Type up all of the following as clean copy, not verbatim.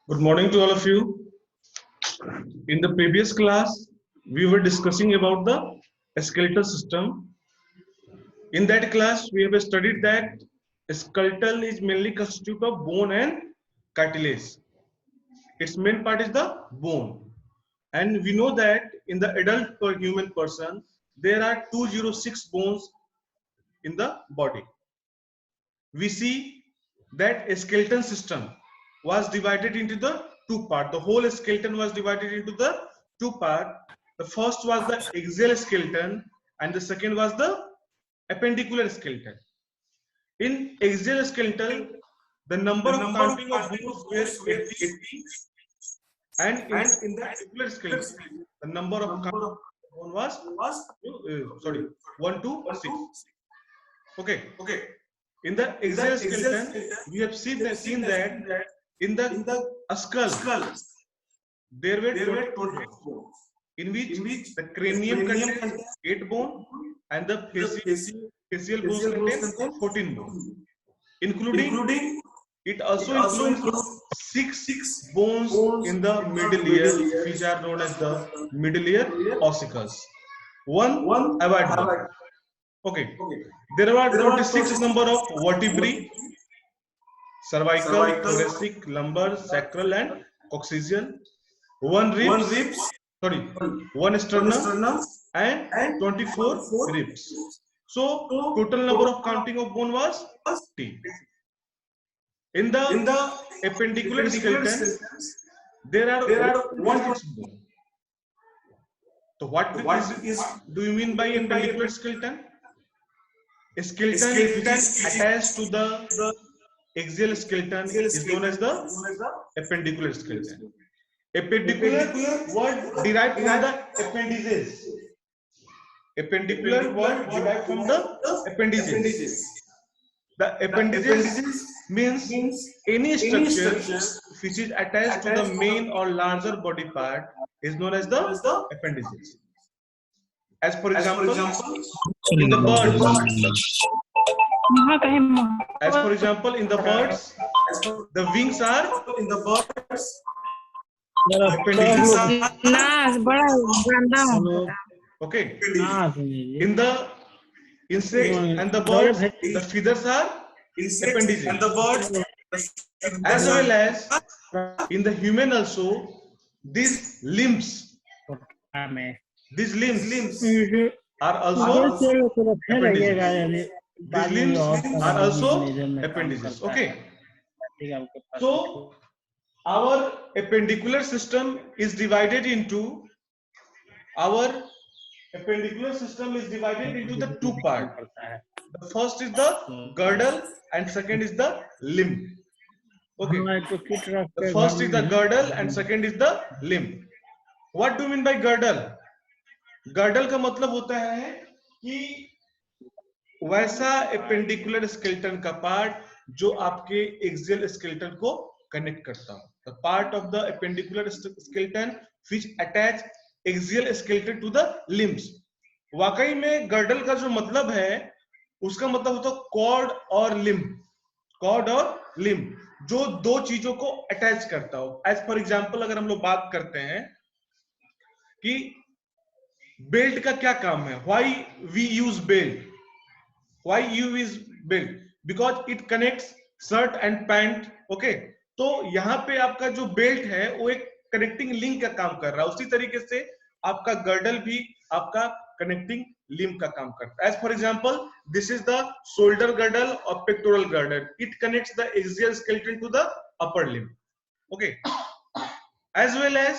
Good morning to all of you. In the previous class, we were discussing about the skeletal system. In that class, we have studied that skeletal is mainly constituted of bone and cartilage. Its main part is the bone. And we know that in the adult or human person, there are 206 bones in the body. We see that a skeleton system was divided into the two parts. The whole skeleton was divided into the two parts. The first was the axial skeleton and the second was the appendicular skeleton. In axial skeleton, the number of counting of bones were 80, and in the appendicular skeleton, the number of counting of bone was 1 to 6. Okay. In the axial skeleton, we have seen that in the skull, there were 24 bones, in which the cranium contains 8 bones and the facial bones contain 14 bones, including it also includes 6 bones in the middle ear, which are known as the middle ear ossicles. One avoid bone. Okay, there are 26 number of vertebrae: cervical, thoracic, lumbar, sacral, and coccygeal. One sternum, and 24 ribs. So total number of counting of bone was 40. In the appendicular skeleton, there are 106 bones. So what do you mean by appendicular skeleton? A skeleton which is attached to the axial skeleton is known as the appendicular skeleton. Appendicular word derived from the appendages. Appendicular word derived from the appendages. The appendages means any structure which is attached to the main or larger body part is known as the appendages. As for example, in the birds, the wings are appendages. Okay. In the insects and the birds, the feathers are appendages. As well as in the human also, these limbs are also appendages. These limbs are also appendages. Okay. So our appendicular system is divided into the two parts. The first is the girdle and second is the limb. Okay. The first is the girdle and second is the limb. What do you mean by girdle? Girdle का मतलब होता है कि वैसा appendicular skeleton का part जो आपके axial skeleton को connect करता हो. The part of the appendicular skeleton which attach axial skeleton to the limbs. वाकई में girdle का जो मतलब है उसका मतलब होता है कॉर्ड और लिम्ब, जो दो चीजों को अटैच करता हो. एज फॉर एग्जांपल अगर हम लोग बात करते हैं कि बेल्ट का क्या काम है, why we use belt, because it connects shirt and pant. Okay, तो यहाँ पे आपका जो बेल्ट है वो एक कनेक्टिंग लिंक का काम कर रहा है. उसी तरीके से आपका गर्डल भी आपका कनेक्टिंग लिम्ब का काम करता है. As for example, this is the shoulder girdle और pectoral girdle. It connects the axial skeleton to the upper limb. Okay, as well as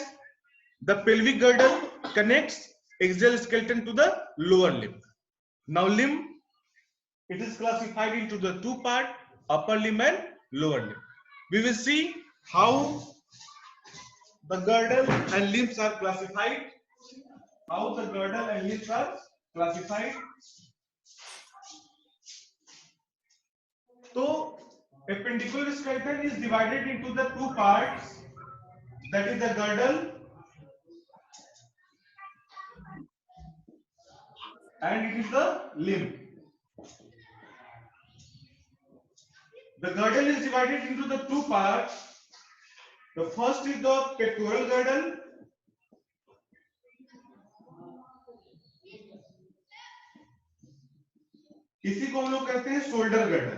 the pelvic girdle connects axial skeleton to the lower limb. Now limb, it is classified into the two part, upper limb and lower limb. We will see how the girdle and limbs are classified. So appendicular skeleton is divided into the two parts, that is the girdle and it is the limb. The girdle is divided into the two parts, The first is the pectoral girdle. इसी को हम लोग कहते हैं shoulder girdle.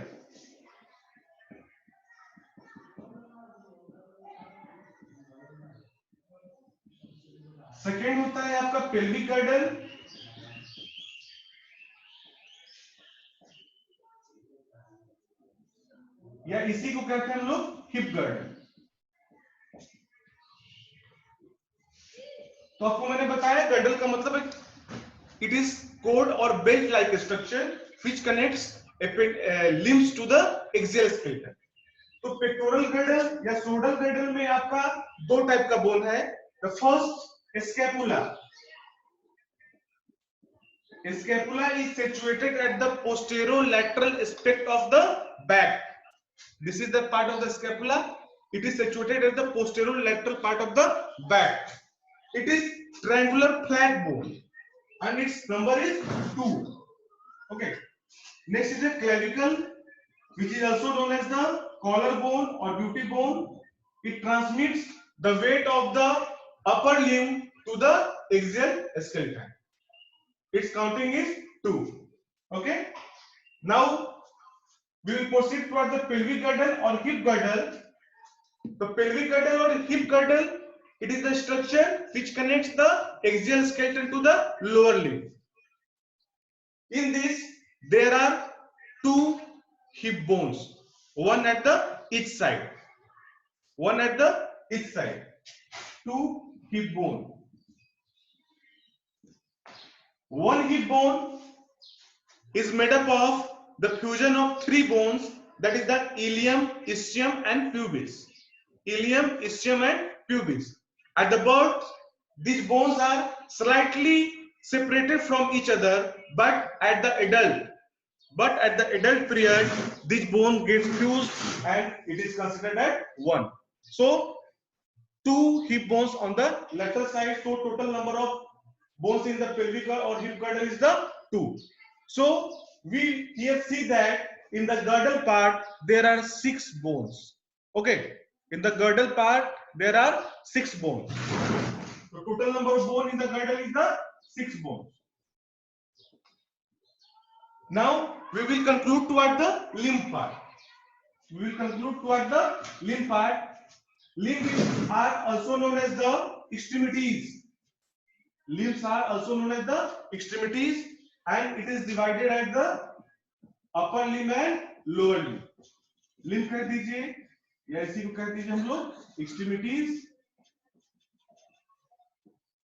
Second होता है आपका pelvic girdle, या इसी को कहते हैं हम लोग हिप गर्डल। तो आपको मैंने बताया गर्डल का मतलब इट इज कोड और belt like structure which connects limbs to the axial skeleton. तो पेक्टोरल गर्डल या शोल्डर गर्डल में आपका दो टाइप का बोन है। The first scapula. Scapula is situated at the posterolateral aspect of the back. This is the part of the scapula. It is situated at the posterolateral part of the back. It is triangular flat bone and its number is 2. Okay. Next is the clavicle, which is also known as the collarbone or beauty bone. It transmits the weight of the upper limb to the axial skeleton. Its counting is 2. Okay. Now we will proceed toward the pelvic girdle or hip girdle. The pelvic girdle or hip girdle, it is the structure which connects the axial skeleton to the lower limb. In this, there are two hip bones, one at the each side. One at the each side. Two hip bone. One hip bone is made up of the fusion of three bones, that is the ilium, ischium and pubis. Ilium, ischium and pubis. At the birth, these bones are slightly separated from each other, but at the adult period, these bones get fused and it is considered as one. So, two hip bones on the lateral side, so total number of bones in the pelvic or hip girdle is the 2. So we here see that in the girdle part there are 6 bones. Okay, in the girdle part there are 6 bones. So total number of bone in the girdle is the 6 bones. Now we will conclude toward the limb part. We will conclude toward the limb part. Limbs are also known as the extremities. Limbs are also known as the extremities and it is divided at the upper limb and lower limb. Limb कह दीजिए या इसी को कह दीजिए हम लोग extremities.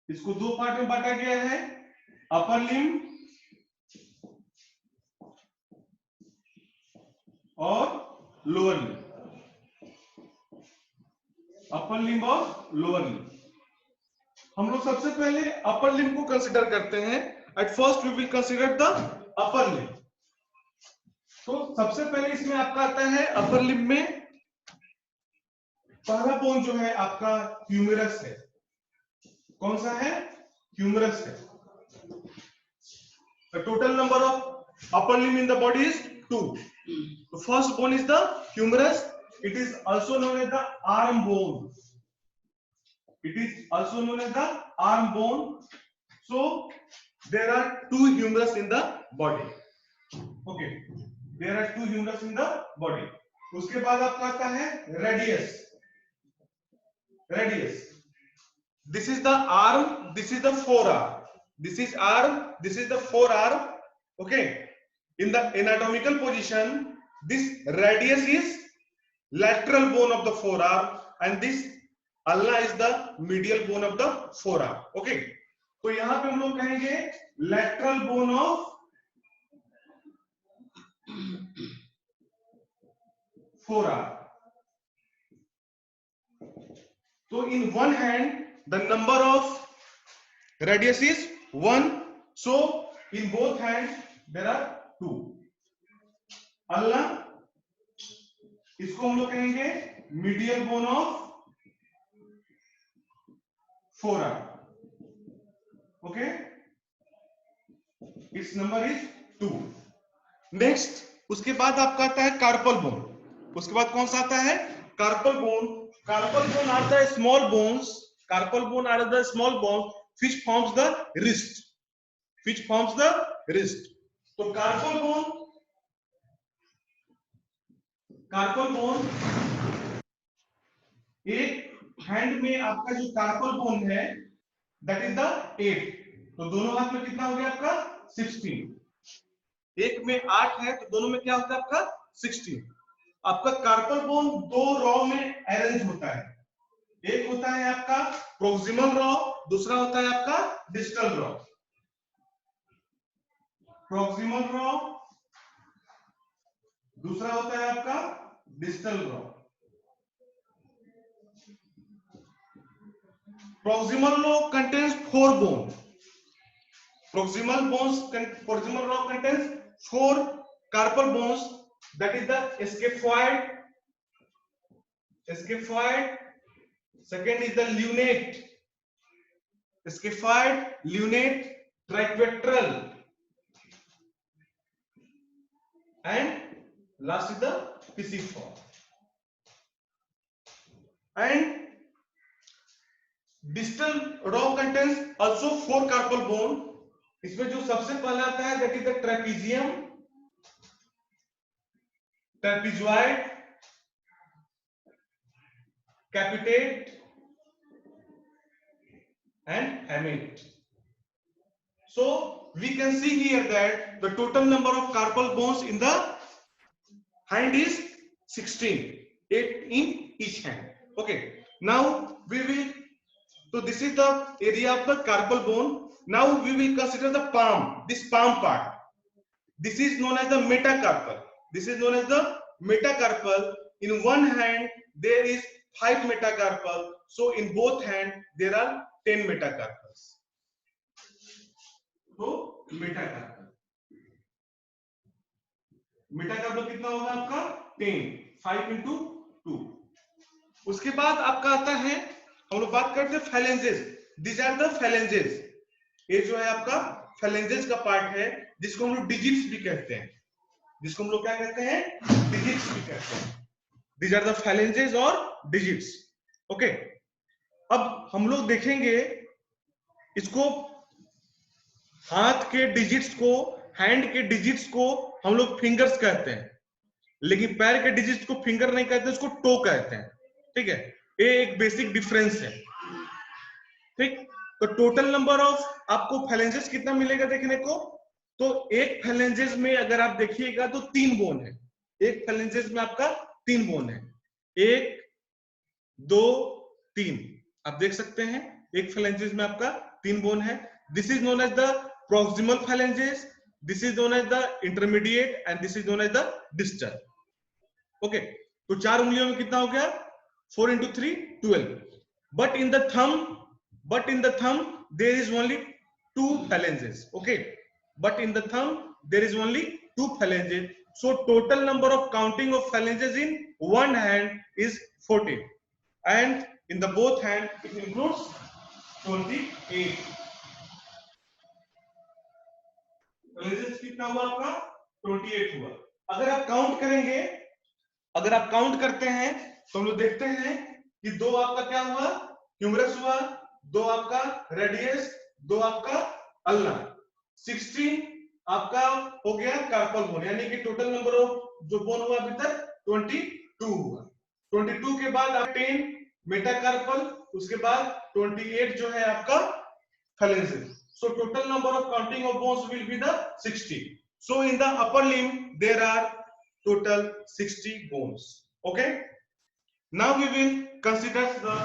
इसको दो पार्ट में बांटा गया है, upper limb और lower limb. Upper limb और lower limb. हम लोग सबसे पहले अपर लिम्ब को कंसीडर करते हैं। At first we will consider the upper limb. तो सबसे पहले इसमें आपका आता है अपर लिम्ब में पहला बोन जो है आपका ह्यूमरस है। कौन सा है? ह्यूमरस है। The total number of upper limb in the body is 2. The first bone is the humerus. It is also known as the arm bone. It is also known as the arm bone. So there are 2 humerus in the body. Okay, there are 2 humerus in the body. उसके बाद आपका आता है radius. Radius. This is the arm. This is the forearm. This is arm. This is the forearm. Okay. In the anatomical position, this radius is lateral bone of the forearm, and this ulna is the medial bone of the forearm. Okay, तो यहां पे हम लोग कहेंगे lateral bone of forearm. So in one hand the number of radius is 1. So in both hands there are 2. ulna इसको हम लोग कहेंगे medial bone of forearm. Okay, its number is 2. Next उसके बाद आपका आता है कार्पल बोन. उसके बाद कौन सा आता है? Carpal bone. Carpal bone are the small bones. Carpal bone are the small bones which forms the wrist. Which forms the wrist. तो कार्पल बोन एक हैंड में आपका जो कार्पल बोन है दैट इज द 8. तो दोनों हाथ में कितना हो गया आपका 16. एक में 8 है तो दोनों में क्या होता है आपका 16. आपका कार्पल बोन दो रॉ में अरेंज होता है. एक होता है आपका प्रोक्सिमल रॉ, दूसरा होता है आपका डिस्टल रॉ. प्रोक्सिमल रॉ, दूसरा होता है आपका distal raw. Proximal row contains 4 bones. Proximal row contains 4 carpal bones. That is the scaphoid. Second is the lunate. Scaphoid, lunate, triquetral, and last is the pisiform. And distal raw contains also 4 carpal bone. इसमें जो सबसे पहला आता है that is the trapezium, ट्रेपीजॉइड, कैपिटेट and hamate. So we can see here that the total number of carpal bones in the hand is 16, 8 in each hand. Okay, now we will. So this is the area of the carpal bone. Now we will consider the palm, this palm part. This is known as the metacarpal. This is known as the metacarpal. In one hand there is 5 metacarpal. So in both hands there are 10 metacarpals. तो metacarpal कितना होगा आपका 10, 5 into 2. उसके बाद आपका आता है, हम लोग बात करते हैं phalanges. These are the phalanges. ये जो है आपका phalanges का पार्ट है जिसको हम लोग digits भी कहते हैं. जिसको हम लोग क्या कहते हैं, digits भी कहते हैं. These are the phalanges और digits. Okay. अब हम लोग देखेंगे इसको, हाथ के डिजिट्स को, हैंड के डिजिट्स को हम लोग फिंगर्स कहते हैं, लेकिन पैर के डिजिट्स को फिंगर नहीं कहते, उसको टो कहते हैं. ठीक है, ये एक बेसिक डिफरेंस है. ठीक, तो टोटल नंबर ऑफ आपको फैलेंजेस कितना मिलेगा देखने को, तो एक फैलेंजेस में अगर आप देखिएगा तो 3 बोन है. एक फैलेंजेस में आपका 3 बोन है, 1 2 3. आप देख सकते हैं एक फैलेंजेस में आपका 3 बोन है. This is known as the proximal phalanges, this is known as the intermediate, and this is known as the distal. Okay, तो 4 उंगलियों में कितना हो गया, 4 into 3 12. But in the thumb there is only 2 phalanges. Okay, but in the thumb there is only 2 phalanges. So total number of counting of phalanges in one hand is 14, and in the both hand it includes 28. Phalanges कितना हुआ आपका 28 हुआ. अगर आप count करते हैं तो हम लोग देखते हैं कि 2 आपका क्या हुआ, ह्यूमरस हुआ, 2 आपका रेडियस, 2 आपका अल्ना, 16 आपका हो गया कार्पल बोन. यानी कि टोटल नंबर ऑफ जो बोन हुआ अभी तक 22 हुआ. 22 के बाद आप 10 मेटाकार्पल, उसके बाद 28 जो है आपका phalanges. So total number of counting of bones will be the 60. So in the upper limb there are total 60 bones. Okay. Now we will consider the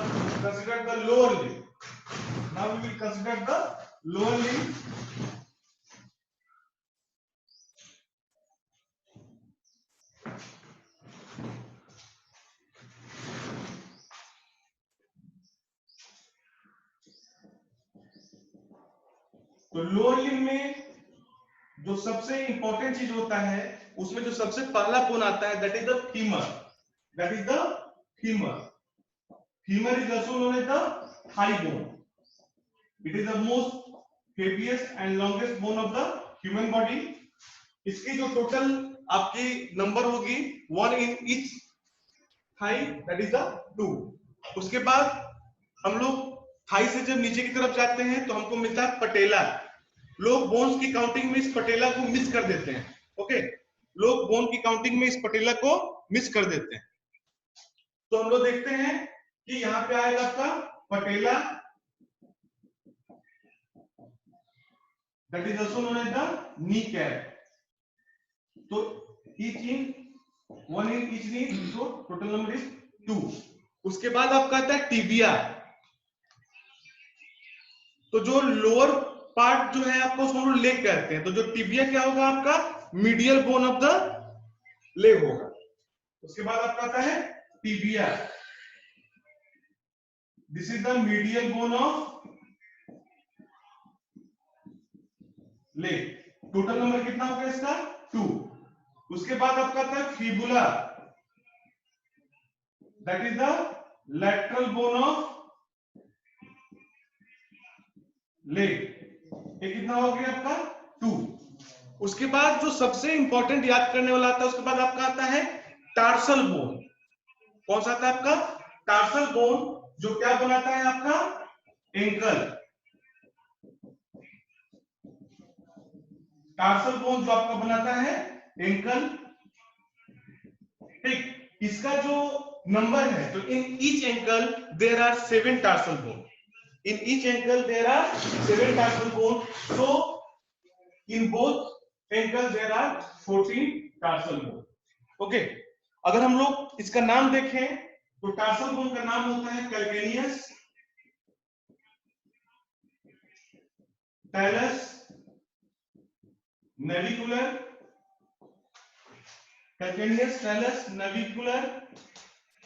lower limb. Now we will consider the lower limb. तो lower limb में जो सबसे important चीज होता है, उसमें जो सबसे पहला बोन आता है that is the femur. That is the femur. Femur is also known as the thigh bone. It is the most heaviest and longest bone of the human body. इसकी जो टोटल आपकी नंबर होगी 1 in each thigh, that is the 2. उसके बाद हम लोग Thai से जब नीचे की तरफ जाते हैं तो हमको मिलता है पटेला। लोग बोन्स की काउंटिंग में इस पटेला को मिस कर देते हैं। ओके, लोग बोन की काउंटिंग में इस पटेला को मिस कर देते हैं। तो हम लोग देखते हैं कि यहाँ पे आएगा आपका patella, that is also known as the knee cap. तो each in 1 in each knee, so total number is 2। उसके बाद आपका आता है टिबिया। तो जो लोअर पार्ट जो है आपको उसको लेग कहते हैं। तो जो टिबिया क्या होगा आपका medial bone of the leg होगा। उसके बाद आपका आता है tibia, this is the medial bone of leg. Total number कितना होगा इसका 2। उसके बाद आपका आता है fibula, that is the lateral bone of leg. ये कितना हो गया आपका 2। उसके बाद जो सबसे इंपॉर्टेंट याद करने वाला आता है, उसके बाद आपका आता है टार्सल बोन। कौन सा आता है आपका टार्सल बोन, जो क्या बनाता है आपका एंकल। टार्सल बोन जो आपका बनाता है एंकल। ठीक, इसका जो नंबर है, तो in each ankle there are 7 tarsal bone. In each ankle there are 7 tarsal bone. So in both ankles there are 14 tarsal bone. Okay, अगर हम लोग इसका नाम देखें तो टार्सल बोन का नाम होता है calcaneus talus navicular. Calcaneus talus navicular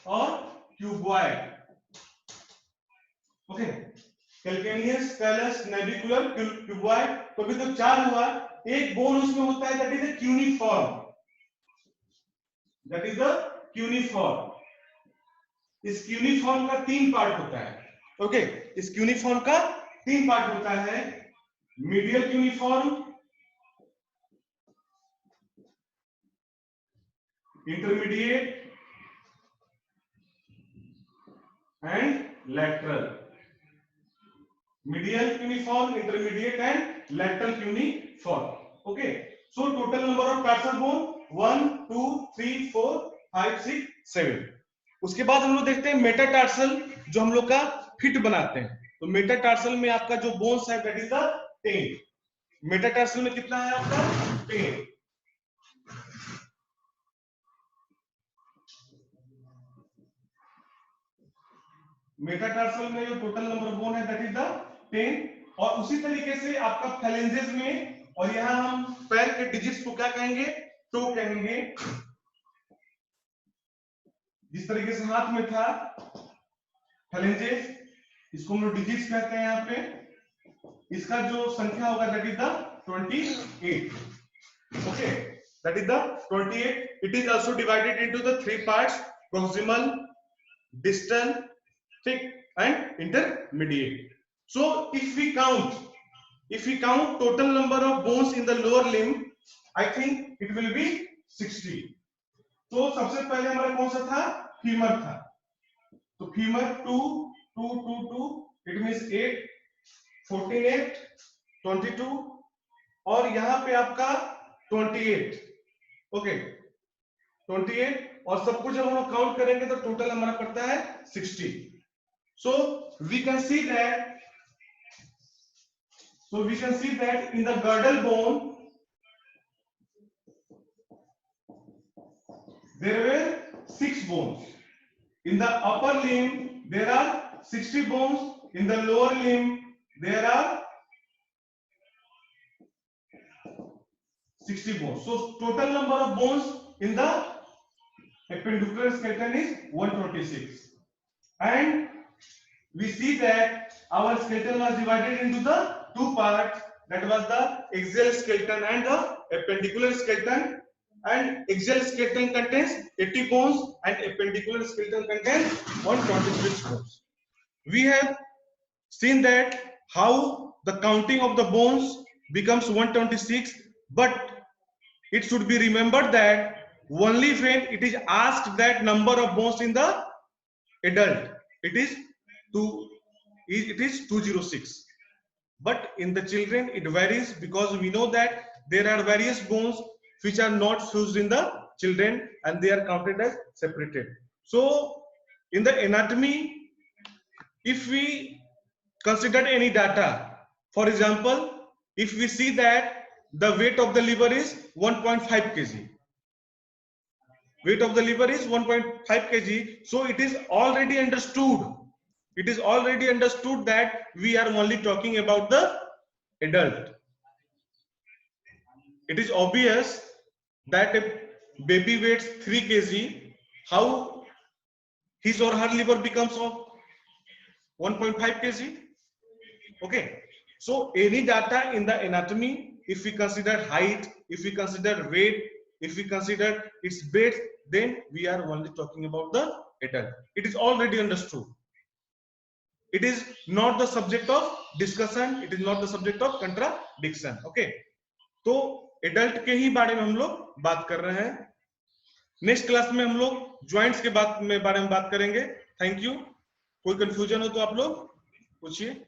और cuboid. Okay, calcaneus talus navicular cuboid. तो अभी तो 4 हुआ। एक बोन उसमें होता है that is the cuneiform, that is the cuneiform. इस क्यूनिफॉर्म का 3 पार्ट होता है। ओके, इस क्यूनिफॉर्म का 3 पार्ट होता है, medial cuneiform, intermediate and lateral. medial cuneiform, intermediate and lateral cuneiform. Okay, so total number of tarsal bone 1 2 3 4 5 6 7। उसके बाद हम लोग देखते हैं मेटाटार्सल, जो हम लोग का फिट बनाते हैं। तो मेटाटार्सल में आपका जो बोन्स है दैट इज द 10। मेटाटार्सल में कितना है आपका 10। मेटाटार्सल में जो टोटल नंबर ऑफ बोन है दैट इज द 10। और उसी तरीके से आपका फैलेंजेस में, और यहां हम पैर के डिजिट्स को क्या कहेंगे टो कहेंगे। जिस तरीके से हाथ में था फैलेंजेस, इसको हम लोग डिजिट्स कहते हैं। यहाँ पे इसका जो संख्या होगा that is the 28। Okay, that is the 28। It is also divided into the 3 parts, proximal, distal, thick and intermediate. So if we count total number of bones in the lower limb, I think it will be 60। तो सबसे पहले हमारा कौन सा था femur था। तो femur 2 2 2 2, it means 8 14 8 22, और यहां पे आपका 28। ओके, 28, और सब कुछ जब हम लोग काउंट करेंगे तो टोटल हमारा पड़ता है 60। So we can see that in the girdle bone there were 6 bones. In the upper limb there are 60 bones. In the lower limb there are 60 bones. So total number of bones in the appendicular skeleton is 126. And we see that our skeleton was divided into the 2 parts, that was the axial skeleton and the appendicular skeleton. And axial skeleton contains 80 bones and appendicular skeleton contains 126 bones. We have seen that how the counting of the bones becomes 126, but it should be remembered that only when it is asked that number of bones in the adult, it is 206. But in the children it varies, because we know that there are various bones which are not fused in the children and they are counted as separated. So in the anatomy, if we consider any data, for example, if we see that the weight of the liver is 1.5 kg, weight of the liver is 1.5 kg, so it is already understood, that we are only talking about the adult. It is obvious that if baby weighs 3 kg, how his or her liver becomes of 1.5 kg. Okay, so any data in the anatomy, if we consider height, if we consider weight, if we consider its weight, then we are only talking about the adult. It is already understood. It is not the subject of discussion, it is not the subject of contradiction. Okay, तो adult के ही बारे में हम लोग बात कर रहे हैं. नेक्स्ट क्लास में हम लोग ज्वाइंट्स के बारे में बात करेंगे. Thank you. कोई कंफ्यूजन हो तो आप लोग पूछिए.